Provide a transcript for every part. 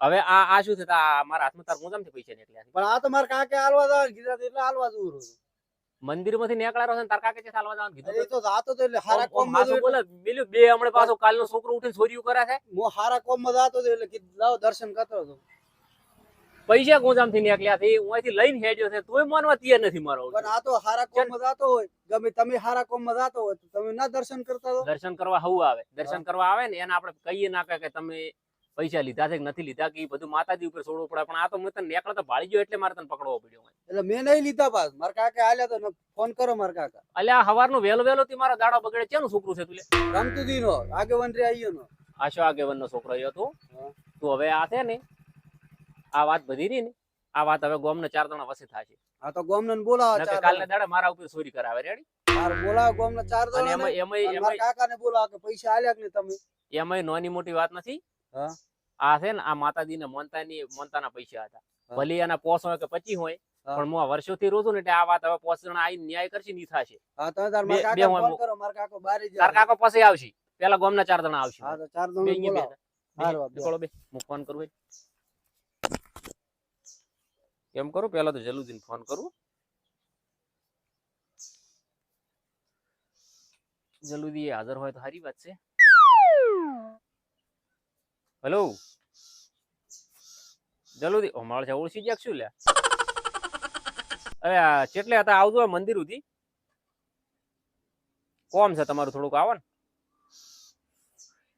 હવે આ શું છે મારા હાથમાં તાર મોજામથી પૈસા નીકળ્યા છે પણ આ તો માર કાકે હાલવા જવાનું કીધા તો એટલે હાલવા જવું રહ્યું. મંદિર માંથી નીકળ્યો છે ને તાર કાકે છે હાલવા જવાનું કીધું એ તો જાતો તો એટલે હારા કોમ માસું બોલે મિલ્યું બે હમણાં પાછો કાલનો છોકરો ઉઠીને ચોરીઓ કરે છે હું હારા કોમ માં જાતો તો એટલે કીધું લાવ દર્શન કરતો હતો. પૈસા ગોજામથી નીકળ્યા છે હું અહીંથી લઈને હેડ્યો છે તોય માનવા તૈયાર નથી મારો પણ આ તો હારા કોમ માં જાતો હોય ગમે તમે હારા કોમ માં જાતો હોય તો તમે ના દર્શન કરતા હો. દર્શન કરવા હવું આવે દર્શન કરવા આવે ને એને આપણે કહીએ ના કે તમે પૈસા લીધા છે કે નથી લીધા કે એ બધું માતાજી ઉપર છોડવું પડે પણ આ તો મેં તને નીકળો તો ભાળી ગયો એટલે મારે તને પકડવો પડ્યો એટલે મેં નહીં લીધા પાસ મારા કાકે હાલ્યા તો ફોન કરો મારા કાકા. અલ્યા હવારનું વહેલો વહેલો થી મારા દાડા બગડે કેનું છોકરું છે તુલે રમતુદી નો આગેવાન રે આયો નો આશો આગેવનનો છોકરો હતો તું હવે આ છે ને આ વાત બધી રહી ને આ વાત હવે ગોમને 4 જણા વસે થાશે. હા તો ગોમને બોલાવા ચાર કાલના દાડે મારા ઉપર ચોરી કરાવે રેડી તાર બોલાવા ગોમને 4 અને જણા એમાં મારા કાકાને બોલાવા કે પૈસા આલ્યા કે તમે. એમાં નાની મોટી વાત નથી. હા આ છે ને આ માતાજીને મોનતાના પૈસા હતા ભલે એના 5 હોય કે 25 હોય પણ હું વર્ષોથી રોજુ ને એટલે આ વાત હવે 5 જણા આવીને ન્યાય કરશે ની થાશે. હા તો તાર મારા કાકા ફોન કરો મારા કાકો બારે જાય તાર કાકો પાસે આવશે પેલા ગોમના 4 જણા આવશે. હા તો 4 જણા બોલાવો હારવા નીકળો બે હું ફોન કરું કેમ કરું પેલા તો જલુદીન ફોન કરું. જલુદી હાજર હોય તો સારી વાત છે. હેલો જલુદી માળ છે ઓળખી ગયા શું લ્યા અરે કેટલે હતા આવજો મંદિર સુધી કોમ છે તમારું થોડુંક આવો ને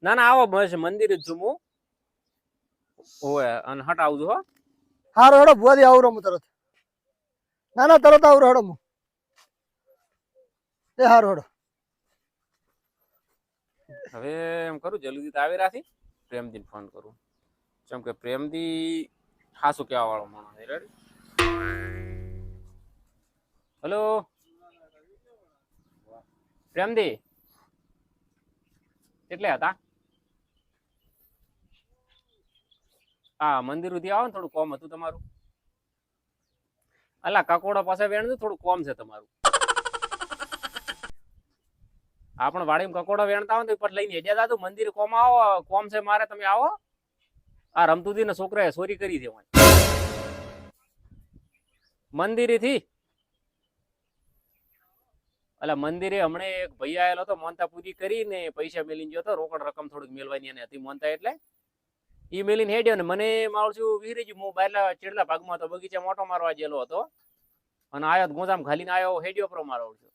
ના ના આવો બસ મંદિર જ છું હું ઓય અને હટ આવજો હો. હારો હેડો ભુવાજી આવરો હું તરત ના ના તરત આવરો હેડો હું એ હારો હેડો. હવે એમ કરું જલ્દી તો આવી રાથી પ્રેમથી ફોન કરું કેમ કે પ્રેમથી ખાસું કેવા વાળો માણસ છે. રેડી હેલો પ્રેમદી કેટલે હતા હા મંદિર સુધી આવો ને થોડું કોમ હતું તમારું. અલા કકોડા પાસે વેણ થોડું કોમ છે તમારું. આપણે વાડીમાં કકોડા વેણતા હોય તો પર લઈને હેડ્યા હતા મંદિર કોમ આવો કોમ છે મારે તમે આવો. આ રમતુદી ના છોકરાએ ચોરી કરી છે મંદિરે થી અલા મંદિરે હમણે એક ભાઈ આવેલો હતો મોનતા પૂરી કરીને પૈસા મેલીને ગયો હતો રોકડ રકમ થોડીક મેળવાની એને હતી મોનતા એટલે ઈ મેલીને હેડ્યો ને મને મારું શું વિહરી ગયું હું બહારના ચેડલા ભાગમાં હતો બગીચા મોટો મારવા ગયેલો હતો અને આયો ગોજામ ઘાલીને આવ્યો હેડ્યો pro મારો છું.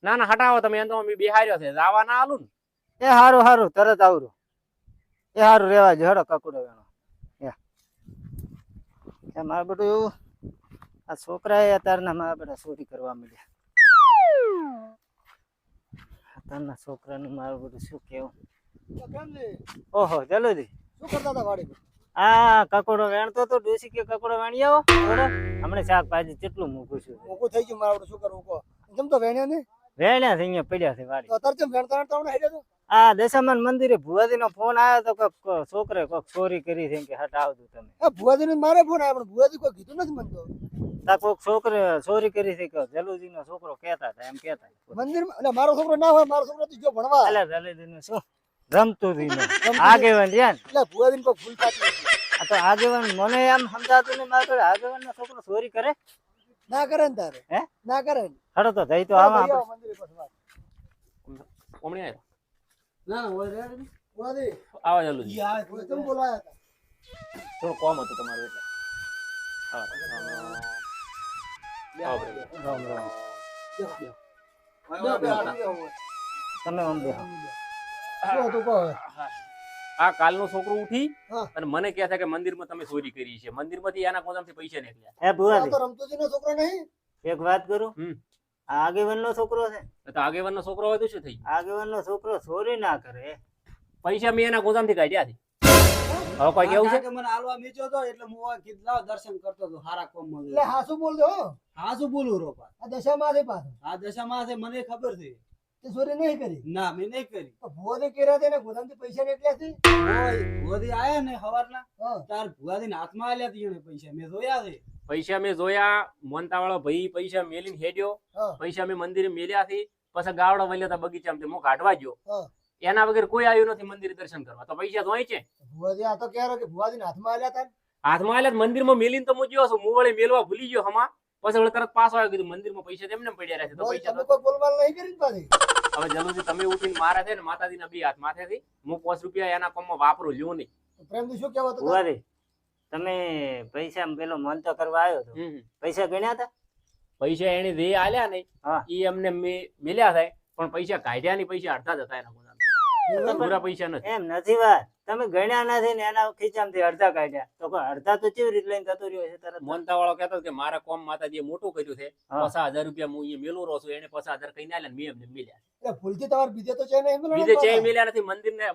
ના ના હટાવો તમે એમ તો બિહાર્યો છે જવા ના આલું ને એ હારું હારું તરત આવરો એ હારું રેવા જો હેડો કકડો વેણો એ મારે બધું એવું આ છોકરાએ અત્યારના મારા બધા ચોરી કરવા મળ્યા. અત્યારના છોકરાનું મારું બધું શું કેવું. ઓહો ચાલો જી શું કરતા હતા વાડી આ કકોડો વેણતો તો ડોસી કે કકોડો વેણી આવો હમણાં શાકભાજી કેટલું મૂકું છું મૂકું થઈ ગયું મારું શું કરવું કહો જેમ તો વેણ્યા ને વેણ્યા છે અહીંયા પડ્યા છે વાડી અત્યારે જેમ વેણતા વેણતા હમણાં હેડ્યા આ દશામાન મંદિરે ભુવાજી નો ફોન આવ્યો તો કોક છોકરે કોક ચોરી કરી છે કે હટાવજો તમે. ભુવાજી ને મારે ફોન આવ્યો પણ ભુવાજી કોઈ કીધું નથી મને તો તા કોક છોકરે ચોરી કરી છે કે જલુજી નો છોકરો કહેતા હતા એમ કહેતા મંદિર એટલે મારો છોકરો ના હોય મારો છોકરો તો જો ભણવા એટલે જલુજી નો શું રમતું દી આગેવાન રહ્યા ને એટલે ભુવાજી કોઈ ભૂલ થતી આ તો આગેવાન મને એમ સમજાતું ને મારે આગેવાન નો છોકરો ચોરી કરે ના કરે ને તારે હે ના કરે હડો તો જઈ તો આવા મંદિર પાસે વાત કોમણી આવ્યો ના ના ઓય રે ઓય આવા ચાલુ ઈ આ તમે બોલાયા હતા થોડું કોમ હતું તમારું એટલે તમે આમ બેહો આ કાલનો છોકરો ઉઠી અને મને કહે છે કે મંદિરમાં તમે ચોરી કરી છે મંદિરમાંથી એના કોજામથી પૈસા નીકળ્યા. હે ભુવાજી તો રમતુજી નો છોકરો નહીં એક વાત કરું આ આગેવાન નો છોકરો છે તો આગેવાનનો છોકરો હોય તો શું થઈ આગેવાન નો છોકરો ચોરી ના કરે પૈસા મેં એના ગોજામથી કાઢ્યા છે. હવે કોઈ કેવું છે મને આલવા મીચ્યો તો એટલે હું કીધું દર્શન કરતો તો હારા કોમ માં એટલે હાસુ બોલજો હાસુ બોલું રોપા આ દશામાં છે પાછો આ દશામાં છે મને ખબર છે તે ચોરી નહીં કરી ના મેં નહીં કરી તો ભુવાજી કેરા છે ને ગોદામથી પૈસા નીકળ્યા છે ભુવાજી આયા ને હવારના તાર ભુવાજી હાથમાં આલ્યા તી એને પૈસા મેં જોયા છે પૈસા મેં જોયા મોનતા વાળો ભાઈ પૈસા મેલીને હેડ્યો પૈસા મેં મંદિરે મેલ્યા થી પછી ગાવડા વલ્યા હતા બગીચામાં હું કાઢવા ગયો એના વગર કોઈ આવ્યું નથી મંદિર દર્શન કરવા, તો પૈસા તો અહીં છે. ભુવાજી આ તો ક્યારે કે ભુવાજી હાથમાં આલ્યા હતા ને? હાથમાં આલ્યા મંદિરમાં મેલીને તો હું ગયો છું, હું વળી મેલવા ભૂલી ગયો હમા, પછી વળી તરત પાછો આવ્યો, કીધું મંદિરમાં પૈસા તેમને પડ્યા રહે છે, તો ભુવાજી, પૈસા તમે તો કોઈ બોલબાલ નહીં કરી ને પાછી? હવે જલ્દી તમે ઉઠીને મારા છે ને માતાજીના બે હાથ માથેથી હું 5 રૂપિયા એના કામમાં વાપરું લ્યો નહીં. પ્રેમથી શું કહેવાતું? ભુવાજી તમે પૈસા પેલો મન તો કરવા આવ્યો હતો, પૈસા ગણ્યા હતા? પૈસા એને જે આલ્યા ને હા. ઈ અમને મેલ્યા થાય, પણ પૈસા કાઢ્યા ની પૈસા અડધા જ હતા એના ખોદામાં. પૂરા પૈસા નથી. એમ નથી વાત, તમે ગણ્યા નથી ને એના ખીચામાંથી અડધા કાઢ્યા, તો કોઈ અડધા તો કેવી રીતે લઈને જતો રહ્યો છે તરત? મોનતા વાળો કહેતો કે મારા કોમ માતાજીએ મોટું કર્યું છે, હા. 50,000 રૂપિયા હું અહીંયા મેલું રહું છું, એને 50,000 કઈ ના લે, મેં એમને મેલ્યા. એટલે ભૂલથી તમારે બીજે તો છે ને એમ બીજે ચે મેલ્યા નથી,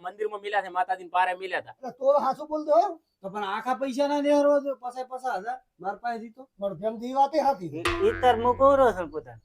મંદિરમાં મેલ્યા છે, માતાજીને પારે મેલ્યા હતા. એટલે તો હાસુ બોલતો હો. તો પણ આખા પૈસા ના દેહરો તો 50,000 માર પાસે દીધો. પણ પ્રેમથી ઈ વાતે હતી. ઈતર મૂકો રહો છો પોતા.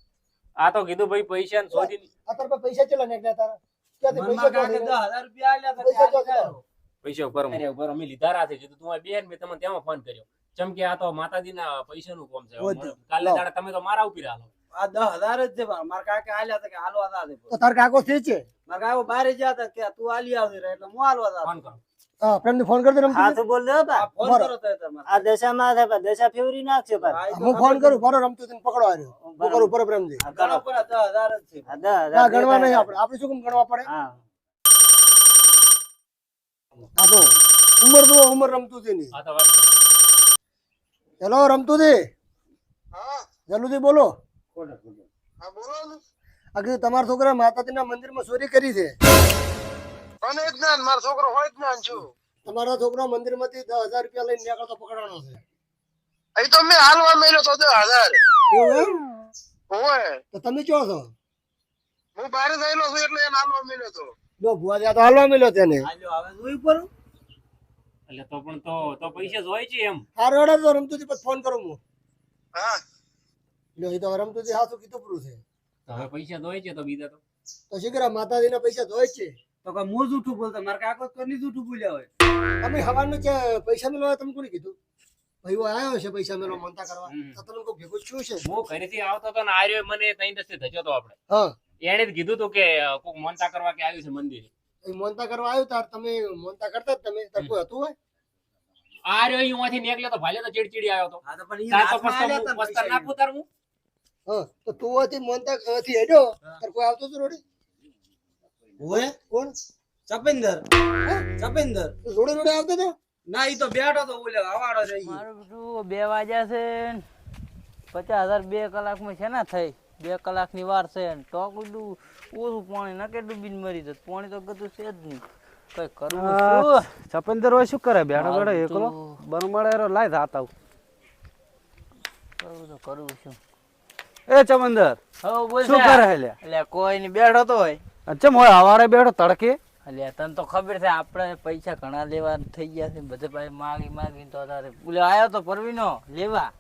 આ તો કીધું ભાઈ પૈસા ને શોધી અત્યારે પર પૈસા ચલા નીકળ્યા તારા? ક્યાંથી મનમાં પૈસા કાકે ક્યાંથી? 10,000 રૂપિયા આલ્યા હતા, પૈસા ત્યારે ક્યાંથી? આવ્યો. પૈસા ઉપર અમે લીધા રાતે કીધું તું આ બેન મેં તમને તેમાં ફોન કર્યો, ચમ કે આ તો માતાજીના પૈસાનું કામ છે. ઓય કાલે લાવ. દાડે તમે તો મારા ઉપર હાલો. આ 10,000 જ છે પણ માર કાકે આલ્યા હતા કે હાલવા હતા દે. તો તાર કાકો થી છે? માર કાકો બહાર ગયા હતા કે તું આલી આવતી રહે એટલે હું હાલવા હતા. ફોન કરો. હા, પ્રેમથી ફોન કરી દે રમતું. હાથ બોલ દો બા. આ ફોન બરો. કરો તો તમારે. આ દશામાં છે પણ દશા ફેવરી નાખશે પાછું. આ તો હું ફોન કરું, બરો રમતું તને પકડો આવ્યો. હું કરું બરો પ્રેમથી. આ ગણો કરો. પણ 10,000 જ છે. આ 10,000 ના ગણવા નહીં આપણે. આપણે શું કેમ ગણવા પડે? હા. આ તો ઉંમર જુઓ, ઉંમર રમતું હતી ની. આ તો વાત છે. હેલો રમતું હતી? જલ્દી બોલો. આ કીધું તમારા છોકરા માતાજીના મંદિરમાં ચોરી કરી છે. અને જ ના મારો છોકરો હોય જ ના છું. તમારો છોકરો મંદિરમાંથી 10,000 રૂપિયા લઈને નીકળતો પકડવાનો છે. અહીં તો મેં હાલવા મેલ્યો તો 10,000. એવું એમ? હોય તો તમે ચો છો? હું બહાર થયેલો છું એટલે એને હાલવા મેલ્યો તો. જો ભુવાજી આ તો હાલવા મળ્યો તેને. આલ્યો હવે જોઈ પડું. એટલે તો પણ તો પૈસા જ હોય છે એમ. હારો હેડો તો રમતું હતી પછી ફોન કરું હું. હા લ્યો એ તો રમતું હતી હાસું કીધું પૂરું છે. તો હવે પૈસા તો હોય છે, તો બીજા તો શીખરા માતાજીના પૈસા તો હોય જ છે. તો કે હું જૂઠું બોલતો માર કાકો તો નહીં જૂઠું બોલ્યા હોય. તમે હવાનું છે પૈસા મેળવા તમે કોને કીધું? ભાઈઓ આવ્યો છે પૈસા મેળવા મનતા કરવા. તો તમે કોઈ ભેગું શું છે? હું ઘરેથી આવતો હતો ને આર્યો મને તઈ દસ્તે ધચ્યો તો આપણે. હા, એને જ કીધું તું કે કોક મોનતા કરવા કે આવ્યું છે મંદિરે. એ મનતા કરવા આવ્યો તાર તમે મનતા કરતા જ તમે તાર કોઈ હતું હોય? આર્યો અહીંયાથી નીકળ્યો તો ભાલે તો ચીડચીડી આવ્યો તો. હા તો પણ ઈ તાર તો હાથમાં આલ્યા હતા ને પસ્તર પૈસા નાખું તાર હું. હા, તો તું હતી મનતા થી હેડ્યો તાર કોઈ આવતો તો રોડી? હોય કોણ? ચપિંદર. ચપિંદર તો જોડે જોડે આવતો તો? ના ઈ તો બેઠો તો બોલે હવાડો રહી. મારું બેટું 2 વાગ્યા છે ને 50,000 2 કલાકમાં છે ને થઈ 2 કલાકની વાર છે ને ટોકડું ઓછું પાણી ના કે ડૂબીને મરી જતું પાણી તો ગતું છે જ નહીં કઈ કરવું શું ચપેન્દર હોય શું કરે બેઠો મારું બેઠો એકલો તો- બનમળે લાય જાતા કરવું તો કરવું શું એ ચમંદર હવે બોલ શું કરે હેલ્યા એટલે કોઈ નહીં બેઠો તો હોય ચમ હોય હવારે બેઠો તડકે એટલે તને તો ખબર છે આપણે પૈસા ઘણા લેવા થઈ ગયા છે બધે પાસે માગીને તો તારે બોલે આવ્યો તો પરવીનો લેવા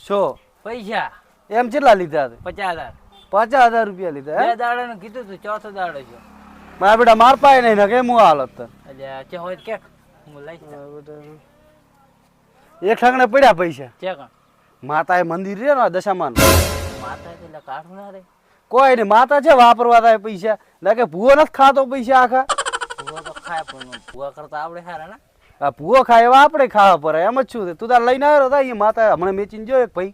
શું પૈસા એમ કેટલા લીધા છે 50,000 50,000 રૂપિયા લીધા હે? 2 દાડાનું કીધું તું ચોથો દાડો છે મારા બેટા માર પાય નહીં ને કેમ હું હાલત તને એટલે ચે હોય તો કે હું લઈશ એક ઠાકણે પડ્યા પૈસા ચે કણ માતા એ મંદિર રે ને દશામાન માતા એટલે કાઢું ના રે કોઈ નહીં માતા છે વાપરવા થાય પૈસા ના કે ભૂવો નથી ખાતો પૈસા આખા ભૂવા તો ખાય પણ ભૂવા કરતા આવડે સારા ને આ ભૂવો ખાય એવા આપણે ખાવા પડે એમ જ શું છે તું તાર લઈને આવ્યો હતા અહીંયા માતા હમણાં મેચીને જો એક ભાઈ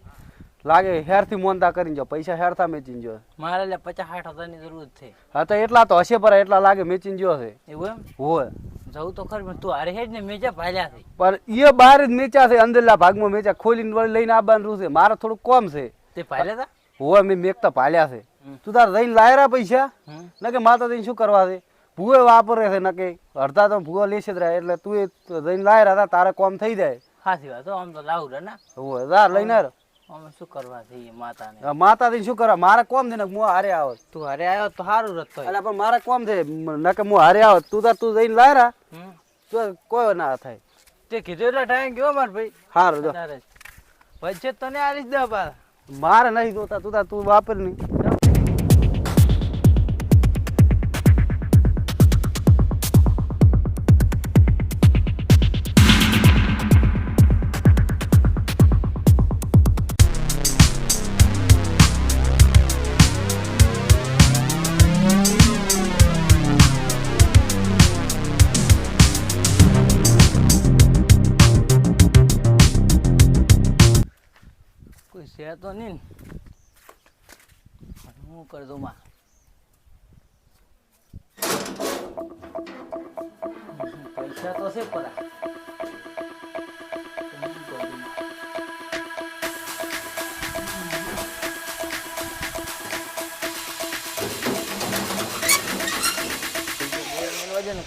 લાગે હેરથી મોનતા કરીને જો પૈસા હેરતા મેચીને જો મારે એટલે 50-60 હજારની જરૂર છે હા તો એટલા તો હશે પર એટલા લાગે મેચીને જો છે એવું એમ હોય જવું તો ખરી પણ તું હારે હેડ ને મેચા ભાલ્યા છે પણ એ બહાર જ મેચા છે અંદરના ભાગમાં મેચા ખોલીને વળી લઈને આવવાનું છે મારે થોડું કોમ છે તે ભાલ્યા હતા હોય મેં મેકતા પાલ્યા છે તું તાર લઈને લાયરા પૈસા ના કે માતા જઈને શું કરવા છે ભૂવે વાપરે છે ના કે અડધા તો ભૂવો લેશે જ રહ્યા એટલે તું એ જઈને લાયરા હતા તારે કોમ થઈ જાય સાચી વાત હો, આમ તો લાવું રે ને હોય જા લઈને આવ્યો અમે શું કરવા જઈએ માતાને માતા જઈને શું કરવા મારે કોમ છે ને હું હારે આવો તું હારે આવ્યો તો સારું રતો એટલે પણ મારે કોમ છે ના કે હું હારે આવો તું જઈને લાયરા તો કોઈ ના થાય તે કીધું એટલે ટાઈમ ગયો માર ભાઈ સારું જો તારે વચ્ચે તને આલીશ દે પાછા મારે નહીં જોતા તું વાપર નહીં રહેતો નહીં ને હું કરી દઉં માં પૈસા તો છે પરા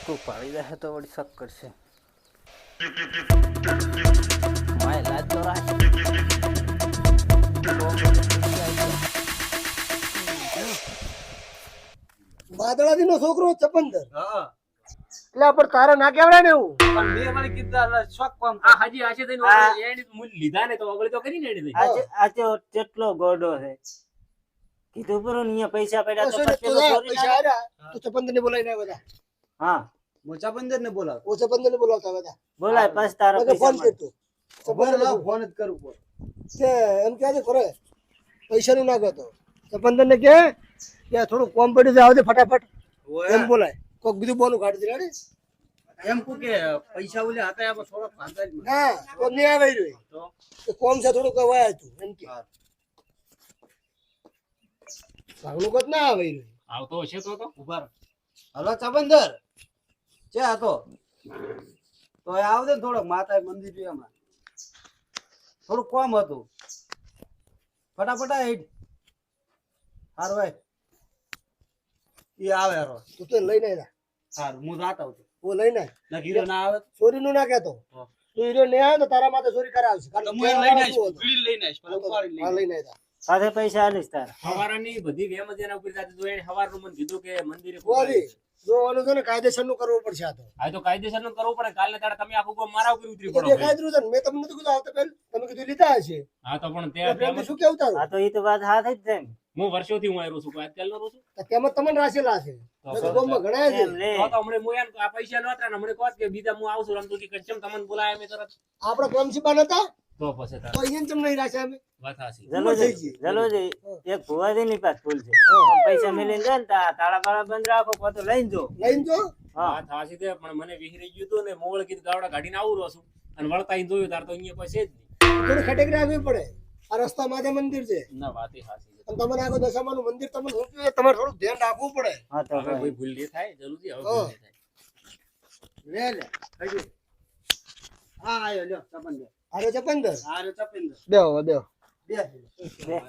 કોઈ પાડી દે તો વળી શક કરશે માય લાજ તો રાખ વાદળાજી નો છોકરો ચપંદર હા એટલે પણ તારે ના કેવડે ને એવું પણ મેં વળી કીધા એટલે શોખ કોમ આ હાજી આશે થઈને એની મૂલ લીધા ને તો અગળી તો કરી ને એની આજે કેટલો ગોડો છે કીધું પર અહીંયા પૈસા પડ્યા તો તું પેલો ચોરી પૈસા ના- આવ્યા તું ચપંદર ને બોલાવી ના બધા હા મોચા બંદર ને બોલાવ ઓ ચપંદર ને બોલાવતા બધા બોલાય પછી તારા મને પૈસા ફોન મળે. કરતો ખબર લાવ ફોન જ કરું પડે કે એમ કહે છે ખરે પૈસા નું ના કહેતો ચપંદર ને કે થોડું કોમ પડ્યું છે આવજે ફટાફટ એમ બોલાય કોક બીજું બોનું કાઢી દે એમ કો કે પૈસા ઓલે હતા એમાં થોડો ફાંદા જ ના તો નહીં આવે રહ્યો તો કોમ છે થોડું કવાય તું એમ કે ભાગનું કદ ના આવે રહ્યો આવતો હશે તો ઉભા રહો. હલો ચબંદર છે હતો તો એ આવજે ને થોડોક માતા મંદિર છે એમાં થોડું કોમ હતું ફટાફટ આ હેડ હારું ભાઈ એ આવે હારો તું તો લઈને આવ્યા હારું હું રાત આવતો ઓ લઈને આય. ના ગીરો ના આવે ચોરી નું ના કહેતો હા. તું હીરો નહીં આવે તો તારા માથે ચોરી કરાવશે તો હું એને લઈને આવીશ ઉકળી લઈને આવીશ પેલા ઉપાડીને લઈને હા લઈને આવ્યા સાથે પૈસા આલીશ તારા હવારાની બધી વેમ જ એના ઉપર જાતી તો એને હવારનું મને કીધું કે મંદિરે બોલી જોવાનું છે ને કાયદેસર નું કરવું પડશે આ તો આ તો કાયદેસર નું કરવું પડે કાલે તારે તમે આખું ગામ મારા ઉપર ઉતરી તો પડો દેખાય જ રહ્યું છે ને. મેં તમને નતું કીધું આવતા પહેલ તમે કીધું લીધા હશે હા તો પણ તો ત્યાં પ્રેમથી શું કેવું તારું હા તો એ તો વાત હાથ જ છે ને હું વર્ષોથી હું આવ્યો છું કોઈ આજકાલ નો રહું છું તો તેમાં તમને રાખેલા છે તો ગોમમાં ઘણા છે એમ રે તો હમણે હું એમ આ પૈસા નહોતા ને હમણે કહો કે બીજા હું આવશું આમ તો કે કેમ તમને બોલાય મેં તરત આપડા પ્રેમસીબા નતા તો પછી તારે તો અહીંયા ચમ નહીં રાખ્યા અમે વાત હાસી જલોજી એક ભુવાજી ની પાસે ભૂલ છે પૈસા મેલીને જાય ને તાળા બાળા બંધ રાખો પાછો લઈને જો લઈને જો હા વાત હાસી તે પણ મને વિહરી ગયું હતું ને મોવળ કીધું ગાવડા કાઢીને આવું રહ્યો છું અને વળતા ઈ જોયું તાર તો અહીંયા પાસે જ નહીં થોડી ખટેક રાખવી પડે આ રસ્તા માથે મંદિર છે ના વાત એ હાસી છે અને તમને આખો દશામાનું મંદિર તમને સોંપ્યું છે, તમારે થોડું ધ્યાન રાખવું પડે હા તો હવે ભાઈ. કોઈ ભૂલ નહીં થાય જરૂરી હવે ભૂલ નહીં થાય લે હજી હા આયો લ્યો ચબંદર આરે છે 15 આ રે ચપિંદર દેવો દેવો બે બે.